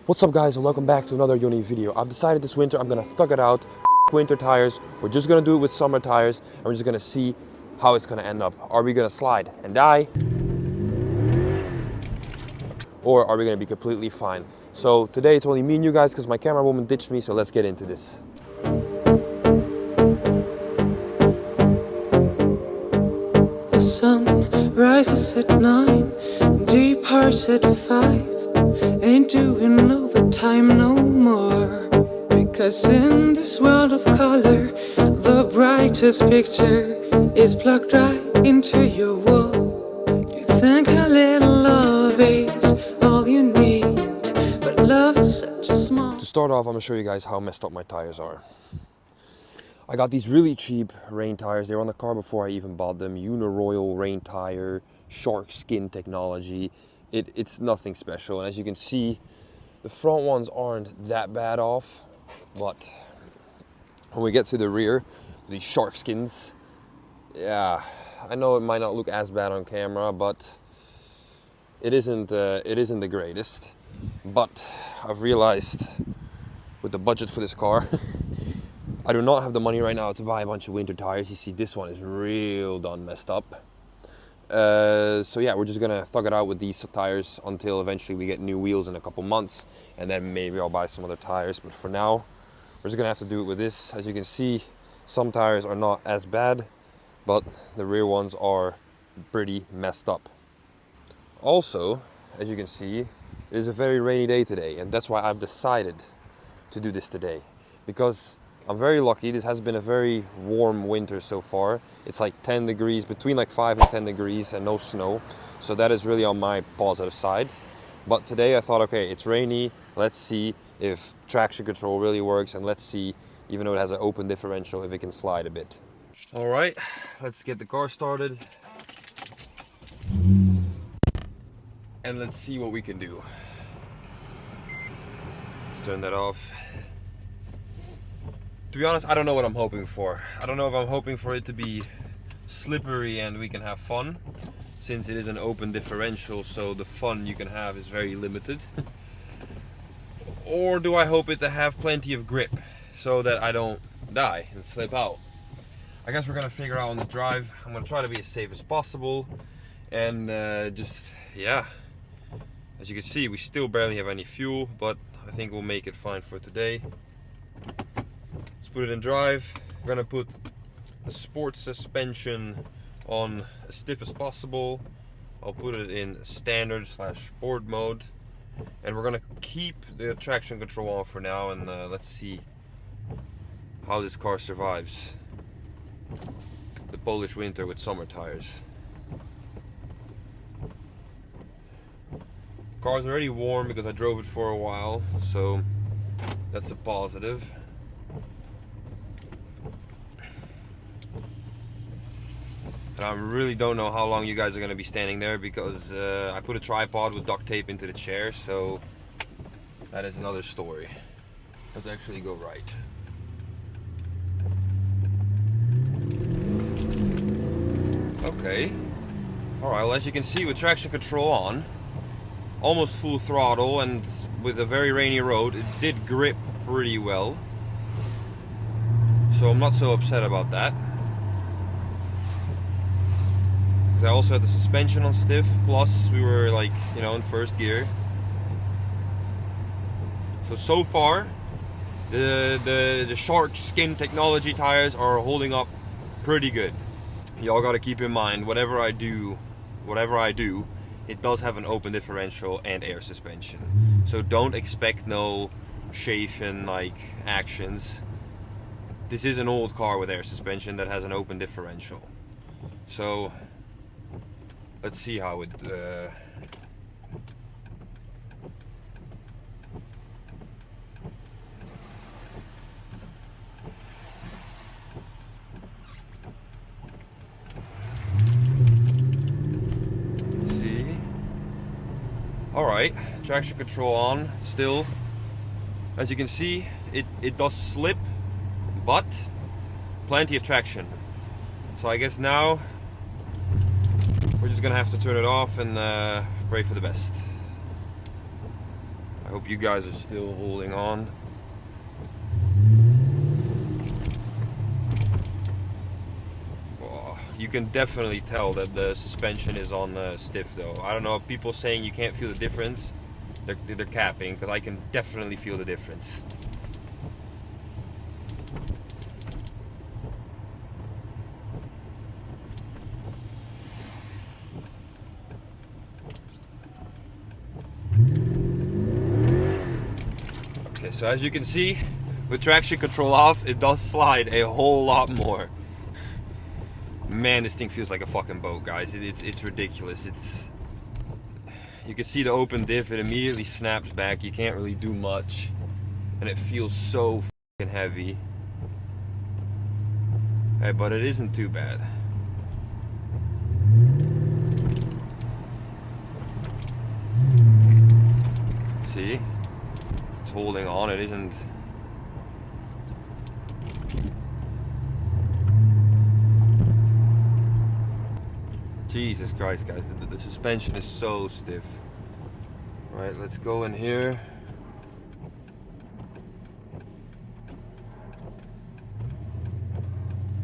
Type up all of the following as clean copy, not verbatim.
What's up guys, and welcome back to another unique video. I've decided this winter I'm gonna thug it out, winter tires. We're just gonna do it with summer tires and we're just gonna see how it's gonna end up. Are we gonna slide and die? Or are we gonna be completely fine? So today it's only me and you guys because my camera woman ditched me, so let's get into this. The sun rises at 9, departs at 5. Ain't doing overtime no more. Because in this world of color, the brightest picture is plugged right into your wall. You think a little love is all you need, but love is such a small... To start off, I'm gonna show you guys how messed up my tires are. I got these really cheap rain tires. They were on the car before I even bought them. Uniroyal rain tire, shark skin technology. It's nothing special. And as you can see, the front ones aren't that bad off. But when we get to the rear, these shark skins, yeah, I know it might not look as bad on camera, but it isn't the greatest. But I've realized with the budget for this car, I do not have the money right now to buy a bunch of winter tires. You see, this one is real done messed up. So yeah, we're just gonna thug it out with these tires until eventually we get new wheels in a couple months, and then maybe I'll buy some other tires. But for now, we're just gonna have to do it with this. As you can see, some tires are not as bad, but the rear ones are pretty messed up. Also, as you can see, it is a very rainy day today, and that's why I've decided to do this today, because I'm very lucky. This has been a very warm winter so far. It's like 10 degrees, between like 5 and 10 degrees, and no snow. So that is really on my positive side. But today I thought, okay, it's rainy. Let's see if traction control really works, and let's see, even though it has an open differential, if it can slide a bit. All right, let's get the car started. And let's see what we can do. Let's turn that off. To be honest, I don't know what I'm hoping for. I don't know if I'm hoping for it to be slippery and we can have fun, since it is an open differential, so the fun you can have is very limited. Or do I hope it to have plenty of grip so that I don't die and slip out? I guess we're gonna figure out on the drive. I'm gonna try to be as safe as possible, and just, yeah. As you can see, we still barely have any fuel, but I think we'll make it fine for today. Let's put it in drive. We're gonna put the sport suspension on as stiff as possible. I'll put it in standard / sport mode, and we're gonna keep the traction control on for now, and let's see how this car survives the Polish winter with summer tires. Car's already warm because I drove it for a while, so that's a positive. And I really don't know how long you guys are going to be standing there, because I put a tripod with duct tape into the chair, so that is another story. Let's actually go right. Okay. Alright, well, as you can see, with traction control on, almost full throttle, and with a very rainy road, it did grip pretty well. So I'm not so upset about that. I also had the suspension on stiff, plus we were like, you know, in first gear. So far, the shark skin technology tires are holding up pretty good. Y'all gotta keep in mind, whatever I do, it does have an open differential and air suspension. So don't expect no chafing like actions. This is an old car with air suspension that has an open differential. So let's see how it see. All right, traction control on still. As you can see, it does slip, but plenty of traction. So I guess now we're just gonna have to turn it off and pray for the best. hope you guys are still holding on. Oh, you can definitely tell that the suspension is on stiff though. I don't know, people saying you can't feel the difference, they're capping, because I can definitely feel the difference. Okay, so as you can see, with traction control off, it does slide a whole lot more. Man, this thing feels like a fucking boat, guys. It's ridiculous. You can see the open diff, it immediately snaps back. You can't really do much, and it feels so fucking heavy. Hey, but it isn't too bad. See? It's holding on, it isn't. Jesus Christ, guys, the suspension is so stiff. Right, let's go in here.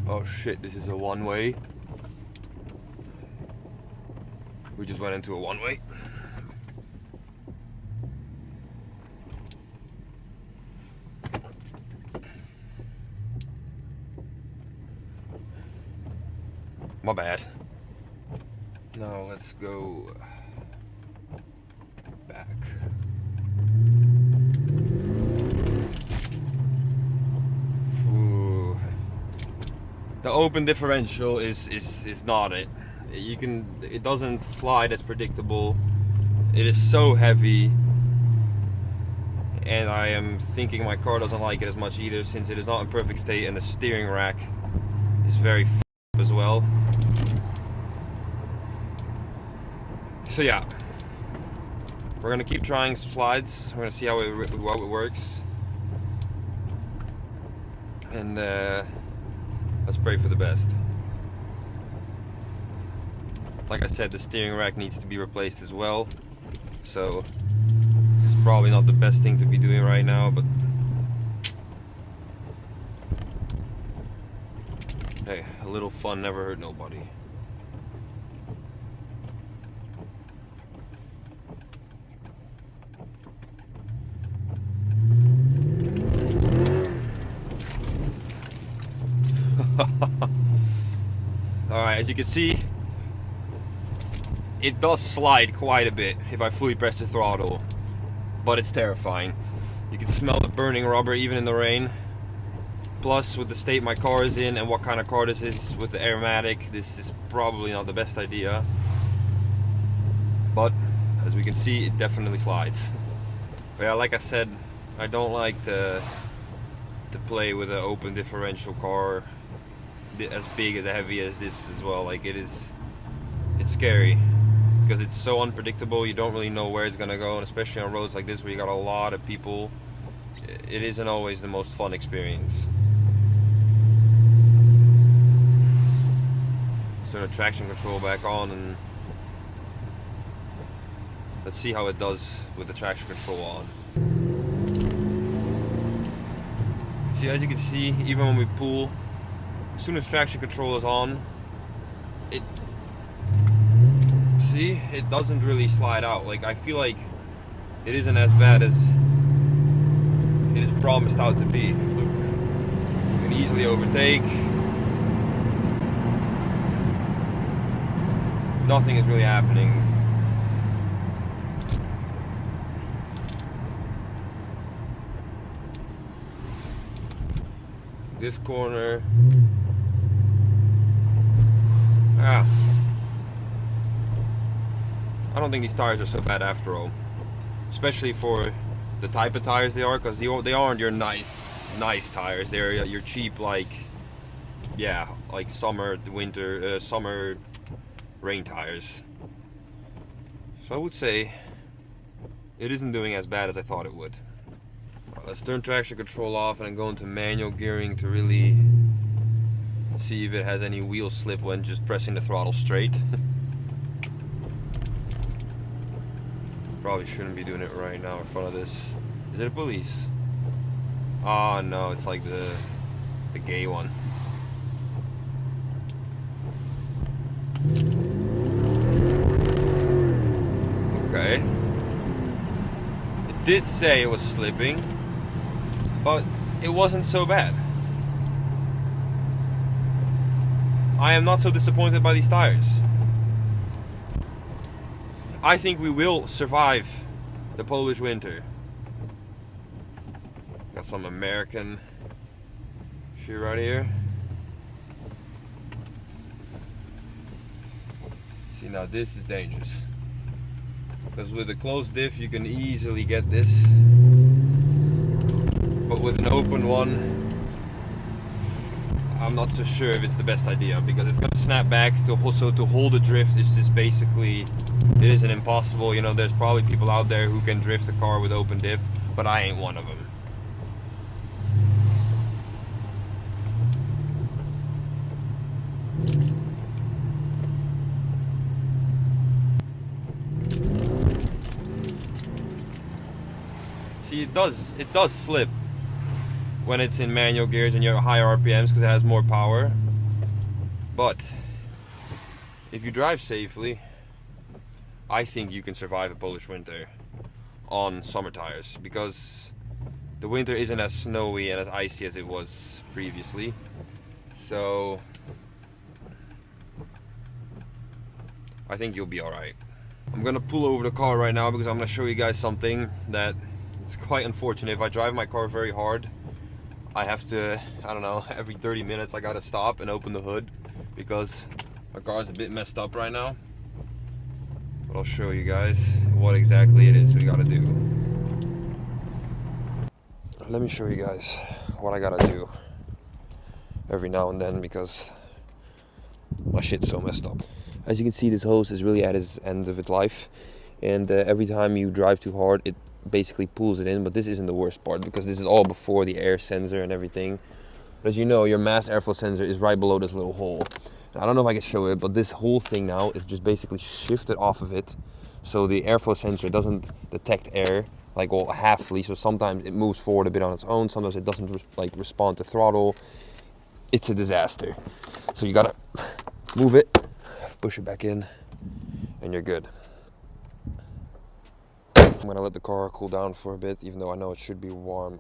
Oh shit, this is a one-way. We just went into a one-way. My bad. Now let's go back. Ooh. The open differential is not it. It doesn't slide as predictable. It is so heavy, and I am thinking my car doesn't like it as much either, since it is not in perfect state, and the steering rack is very f***ed as well. So yeah, we're gonna keep trying some slides. We're gonna see how it works, and let's pray for the best. Like I said, the steering rack needs to be replaced as well, so this is probably not the best thing to be doing right now, but hey, a little fun never hurt nobody. Alright, as you can see, it does slide quite a bit if I fully press the throttle, but it's terrifying. You can smell the burning rubber even in the rain. Plus, with the state my car is in and what kind of car this is with the Airmatic, this is probably not the best idea. But, as we can see, it definitely slides. But yeah, like I said, I don't like to play with an open differential car as big, as heavy as this as well. Like, it's scary because it's so unpredictable. You don't really know where it's gonna go, and especially on roads like this where you got a lot of people, it isn't always the most fun experience. Turn the traction control back on, and let's see how it does with the traction control on. See, as you can see, even when we pull, as soon as traction control is on, it doesn't really slide out. Like, I feel like it isn't as bad as it is promised out to be. Look, you can easily overtake. Nothing is really happening. This corner. I don't think these tires are so bad after all, especially for the type of tires they are, because they aren't your nice tires. They're your cheap, like, yeah, like summer, winter, summer rain tires. So I would say it isn't doing as bad as I thought it would. Let's turn traction control off and go into manual gearing to really see if it has any wheel slip when just pressing the throttle straight. probably shouldn't be doing it right now in front of this. Is it a police? Oh no, it's like the gay one. Okay. It did say it was slipping, but it wasn't so bad. I am not so disappointed by these tires. I think we will survive the Polish winter. Got some American shit right here. See, now this is dangerous. Because with a closed diff you can easily get this. But with an open one, I'm not so sure if it's the best idea, because it's gonna snap back. To hold a drift is just basically, it isn't impossible. You know, there's probably people out there who can drift a car with open diff, but I ain't one of them. See, it does slip when it's in manual gears and you're higher RPMs because it has more power. But if you drive safely, I think you can survive a Polish winter on summer tires, because the winter isn't as snowy and as icy as it was previously. So I think you'll be alright. I'm gonna pull over the car right now because I'm gonna show you guys something that it's quite unfortunate. If I drive my car very hard, I have to, I don't know, every 30 minutes I gotta stop and open the hood because my car's a bit messed up right now. But I'll show you guys what exactly it is we gotta do. Let me show you guys what I gotta do every now and then because my shit's so messed up. As you can see, this hose is really at its end of its life, and every time you drive too hard it basically pulls it in. But this isn't the worst part because this is all before the air sensor and everything. But as you know, your mass airflow sensor is right below this little hole. And I don't know if I can show it, but this whole thing now is just basically shifted off of it, so the airflow sensor doesn't detect air like all halfly. So sometimes it moves forward a bit on its own, sometimes it doesn't respond to throttle. It's a disaster. So you gotta move it, push it back in, and you're good. I'm gonna let the car cool down for a bit, even though I know it should be warm.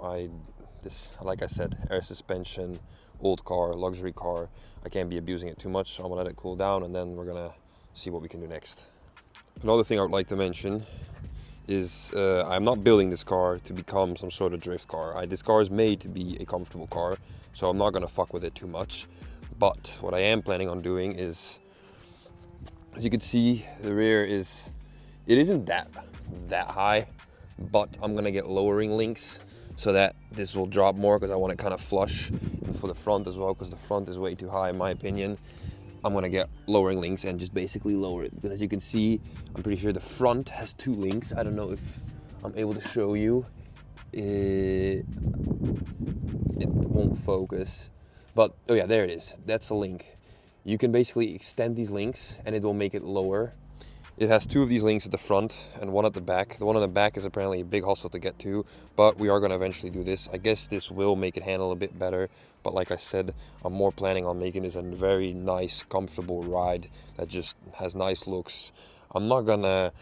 This, like I said, air suspension, old car, luxury car. I can't be abusing it too much, so I'm gonna let it cool down, and then we're gonna see what we can do next. Another thing I would like to mention is I'm not building this car to become some sort of drift car. This car is made to be a comfortable car, so I'm not gonna fuck with it too much. But what I am planning on doing is, as you can see, the rear is, it isn't that high, but I'm gonna get lowering links so that this will drop more because I want it kind of flush, and for the front as well, because the front is way too high in my opinion. I'm gonna get lowering links and just basically lower it, because as you can see, I'm pretty sure the front has 2 links. I don't know if I'm able to show you. It won't focus, but oh yeah, there it is. That's a link. You can basically extend these links and it will make it lower. It has 2 of these links at the front and 1 at the back. The one on the back is apparently a big hustle to get to, but we are going to eventually do this. I guess this will make it handle a bit better, but like I said, I'm more planning on making this a very nice, comfortable ride that just has nice looks. I'm not going to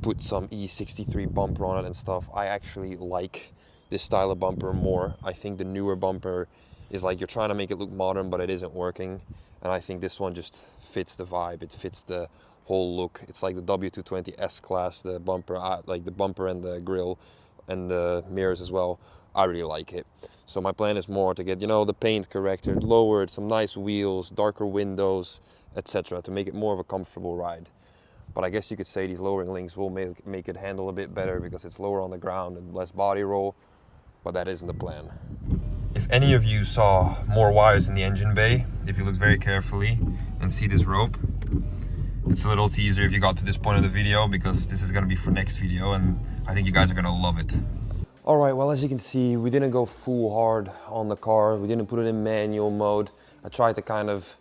put some E63 bumper on it and stuff. I actually like this style of bumper more. I think the newer bumper is like you're trying to make it look modern, but it isn't working. And I think this one just fits the vibe. It fits the whole look. It's like the W220 S-Class, the bumper, like the bumper and the grille and the mirrors as well. I really like it. So my plan is more to get, you know, the paint corrected, lowered, some nice wheels, darker windows, etc. to make it more of a comfortable ride. But I guess you could say these lowering links will make it handle a bit better because it's lower on the ground and less body roll, but that isn't the plan. If any of you saw more wires in the engine bay, if you look very carefully and see this rope, it's a little teaser if you got to this point of the video, because this is going to be for next video and I think you guys are going to love it. Alright, well, as you can see, we didn't go full hard on the car. We didn't put it in manual mode. I tried to kind of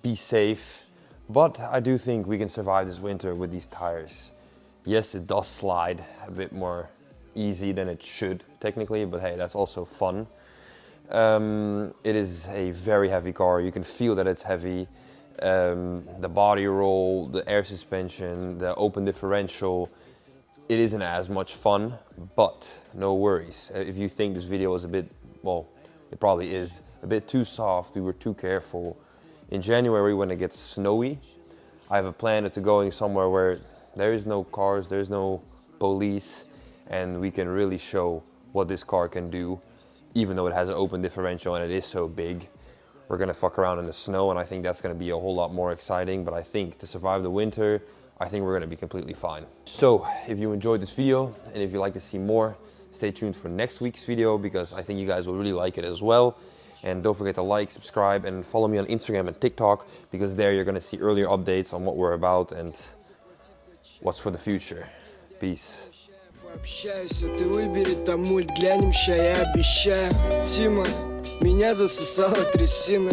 be safe, but I do think we can survive this winter with these tires. Yes, it does slide a bit more easy than it should technically, but hey, that's also fun. It is a very heavy car. You can feel that it's heavy. The body roll, the air suspension, the open differential, it isn't as much fun, but no worries. If you think this video is a bit, well, it probably is, a bit too soft, we were too careful. In January when it gets snowy, I have a plan to going somewhere where there is no cars, there's no police, and we can really show what this car can do, even though it has an open differential and it is so big. We're gonna fuck around in the snow, and I think that's gonna be a whole lot more exciting, but I think to survive the winter, I think we're gonna be completely fine. So, if you enjoyed this video, and if you'd like to see more, stay tuned for next week's video, because I think you guys will really like it as well. And don't forget to like, subscribe, and follow me on Instagram and TikTok, because there you're gonna see earlier updates on what we're about and what's for the future. Peace. Пообщайся, ты выбери там мульт, глянем, ща я обещаю. Тима, меня засосала трясина.